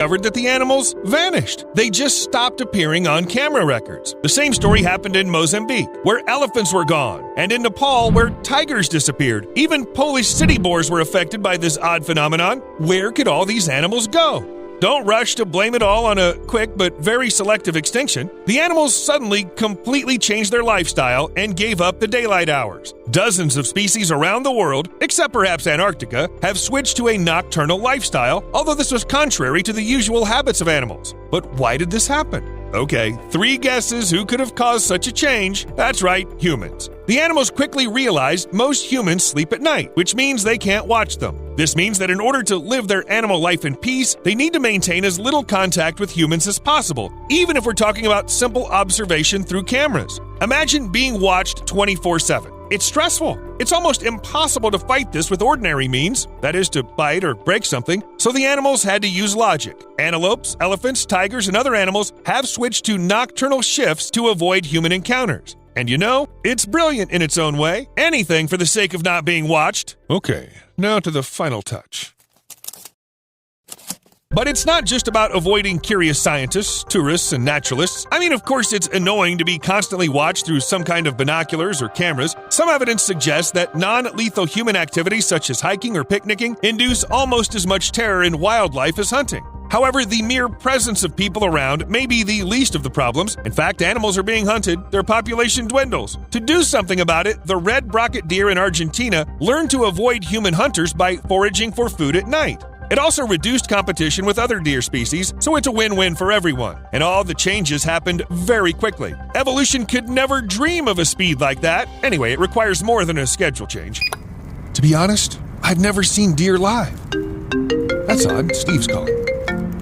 discovered that the animals vanished. They just stopped appearing on camera records. The same story happened in Mozambique, where elephants were gone, and in Nepal, where tigers disappeared. Even Polish city boars were affected by this odd phenomenon. Where could all these animals go? Don't rush to blame it all on a quick but very selective extinction. The animals suddenly completely changed their lifestyle and gave up the daylight hours. Dozens of species around the world, except perhaps Antarctica, have switched to a nocturnal lifestyle, although this was contrary to the usual habits of animals. But why did this happen? Okay, 3 guesses who could have caused such a change. That's right, humans. The animals quickly realized most humans sleep at night, which means they can't watch them. This means that in order to live their animal life in peace, they need to maintain as little contact with humans as possible, even if we're talking about simple observation through cameras. Imagine being watched 24/7. It's stressful. It's almost impossible to fight this with ordinary means, that is, to bite or break something, so the animals had to use logic. Antelopes, elephants, tigers, and other animals have switched to nocturnal shifts to avoid human encounters. And you know, it's brilliant in its own way. Anything for the sake of not being watched. Okay, now to the final touch. But it's not just about avoiding curious scientists, tourists, and naturalists. I mean, of course, it's annoying to be constantly watched through some kind of binoculars or cameras. Some evidence suggests that non-lethal human activities such as hiking or picnicking induce almost as much terror in wildlife as hunting. However, the mere presence of people around may be the least of the problems. In fact, animals are being hunted, their population dwindles. To do something about it, the red-brocket deer in Argentina learned to avoid human hunters by foraging for food at night. It also reduced competition with other deer species, so it's a win-win for everyone. And all the changes happened very quickly. Evolution could never dream of a speed like that. Anyway, it requires more than a schedule change. To be honest, I've never seen deer live. That's odd. Steve's calling.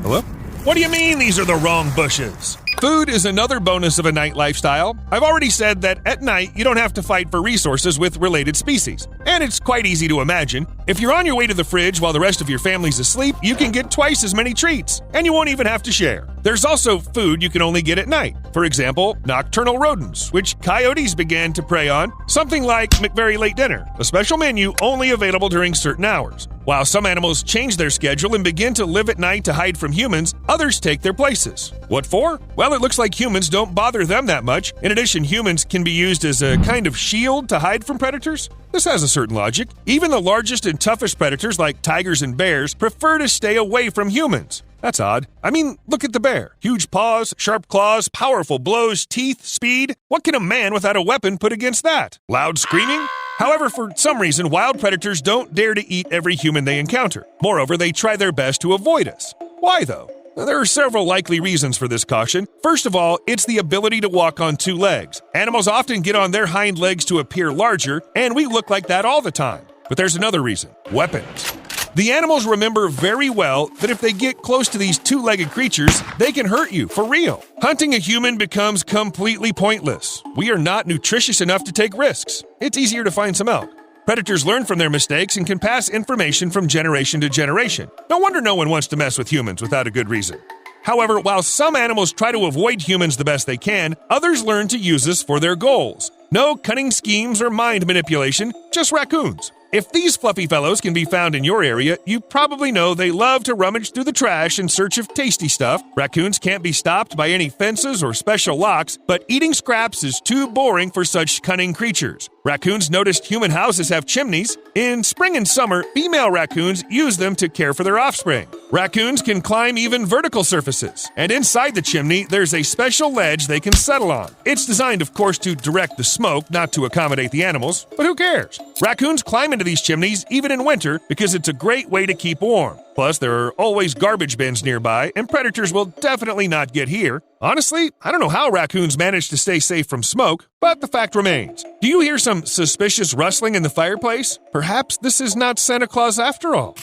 Hello? What do you mean these are the wrong bushes? Food is another bonus of a night lifestyle. I've already said that at night you don't have to fight for resources with related species. And it's quite easy to imagine. If you're on your way to the fridge while the rest of your family's asleep, you can get twice as many treats, and you won't even have to share. There's also food you can only get at night. For example, nocturnal rodents, which coyotes began to prey on, something like McVerry Late Dinner, a special menu only available during certain hours. While some animals change their schedule and begin to live at night to hide from humans, others take their places. What for? Well, it looks like humans don't bother them that much. In addition, humans can be used as a kind of shield to hide from predators. This has a certain logic. Even the largest and toughest predators like tigers and bears prefer to stay away from humans. That's odd. I mean, look at the bear. Huge paws, sharp claws, powerful blows, teeth, speed. What can a man without a weapon put against that? Loud screaming? However, for some reason, wild predators don't dare to eat every human they encounter. Moreover, they try their best to avoid us. Why, though? There are several likely reasons for this caution. First of all, it's the ability to walk on 2 legs. Animals often get on their hind legs to appear larger, and we look like that all the time. But there's another reason: weapons. The animals remember very well that if they get close to these 2-legged creatures, they can hurt you, for real. Hunting a human becomes completely pointless. We are not nutritious enough to take risks. It's easier to find some elk. Predators learn from their mistakes and can pass information from generation to generation. No wonder no one wants to mess with humans without a good reason. However, while some animals try to avoid humans the best they can, others learn to use us for their goals. No cunning schemes or mind manipulation, just raccoons. If these fluffy fellows can be found in your area, you probably know they love to rummage through the trash in search of tasty stuff. Raccoons can't be stopped by any fences or special locks, but eating scraps is too boring for such cunning creatures. Raccoons noticed human houses have chimneys. In spring and summer, female raccoons use them to care for their offspring. Raccoons can climb even vertical surfaces, and inside the chimney, there's a special ledge they can settle on. It's designed, of course, to direct the smoke, not to accommodate the animals, but who cares? Raccoons climb into these chimneys even in winter because it's a great way to keep warm. Plus, there are always garbage bins nearby, and predators will definitely not get here. Honestly, I don't know how raccoons manage to stay safe from smoke, but the fact remains. Do you hear some suspicious rustling in the fireplace? Perhaps this is not Santa Claus after all.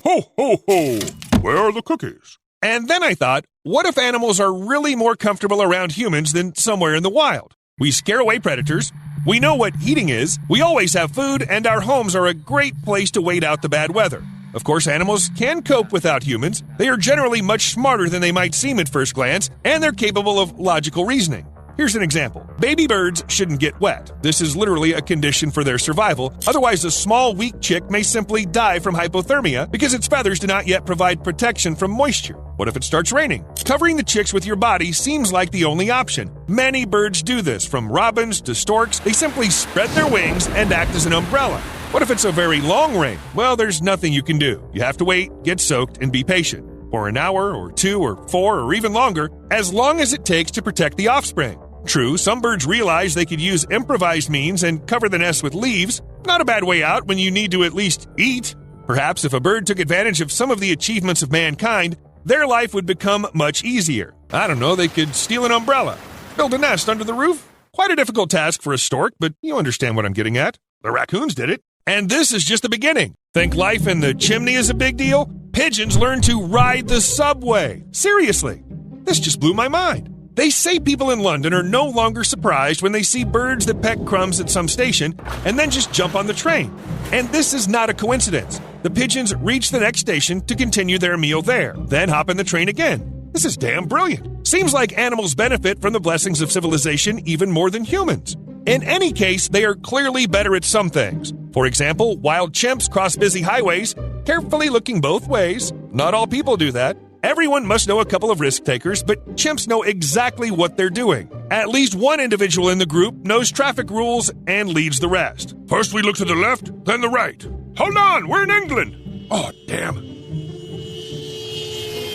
Ho, ho, ho! Where are the cookies? And then I thought, what if animals are really more comfortable around humans than somewhere in the wild? We scare away predators. We know what eating is. We always have food, and our homes are a great place to wait out the bad weather. Of course, animals can cope without humans. They are generally much smarter than they might seem at first glance, and they're capable of logical reasoning. Here's an example. Baby birds shouldn't get wet. This is literally a condition for their survival. Otherwise, a small, weak chick may simply die from hypothermia because its feathers do not yet provide protection from moisture. What if it starts raining? Covering the chicks with your body seems like the only option. Many birds do this, from robins to storks. They simply spread their wings and act as an umbrella. What if it's a very long rain? Well, there's nothing you can do. You have to wait, get soaked, and be patient. For an hour, or 2, or 4, or even longer, as long as it takes to protect the offspring. True, some birds realize they could use improvised means and cover the nest with leaves. Not a bad way out when you need to at least eat. Perhaps if a bird took advantage of some of the achievements of mankind, their life would become much easier. I don't know, they could steal an umbrella, build a nest under the roof. Quite a difficult task for a stork, but you understand what I'm getting at. The raccoons did it. And this is just the beginning. Think life in the chimney is a big deal? Pigeons learn to ride the subway. Seriously, this just blew my mind. They say people in London are no longer surprised when they see birds that peck crumbs at some station and then just jump on the train. And this is not a coincidence. The pigeons reach the next station to continue their meal there, then hop in the train again. This is damn brilliant. Seems like animals benefit from the blessings of civilization even more than humans. In any case, they are clearly better at some things. For example, wild chimps cross busy highways, carefully looking both ways. Not all people do that. Everyone must know a couple of risk takers, but chimps know exactly what they're doing. At least one individual in the group knows traffic rules and leads the rest. First we look to the left, then the right. Hold on, we're in England. Oh, damn.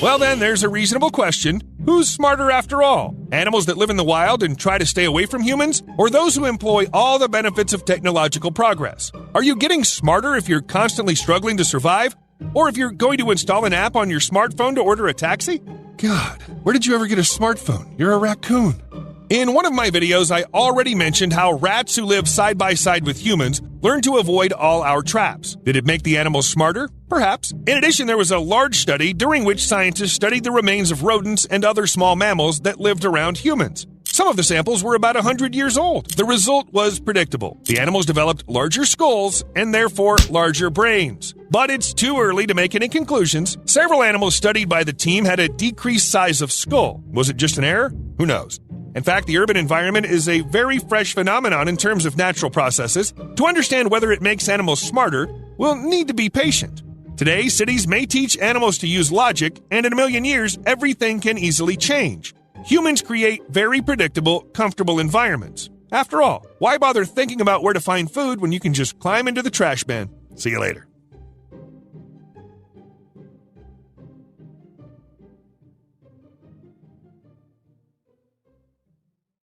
Well then, there's a reasonable question. Who's smarter after all? Animals that live in the wild and try to stay away from humans? Or those who employ all the benefits of technological progress? Are you getting smarter if you're constantly struggling to survive? Or if you're going to install an app on your smartphone to order a taxi? God, where did you ever get a smartphone? You're a raccoon. In one of my videos, I already mentioned how rats who live side by side with humans learn to avoid all our traps. Did it make the animals smarter? Perhaps. In addition, there was a large study during which scientists studied the remains of rodents and other small mammals that lived around humans. Some of the samples were about 100 years old. The result was predictable. The animals developed larger skulls and therefore larger brains. But it's too early to make any conclusions. Several animals studied by the team had a decreased size of skull. Was it just an error? Who knows? In fact, the urban environment is a very fresh phenomenon in terms of natural processes. To understand whether it makes animals smarter, we'll need to be patient. Today, cities may teach animals to use logic, and in a million years, everything can easily change. Humans create very predictable, comfortable environments. After all, why bother thinking about where to find food when you can just climb into the trash bin? See you later.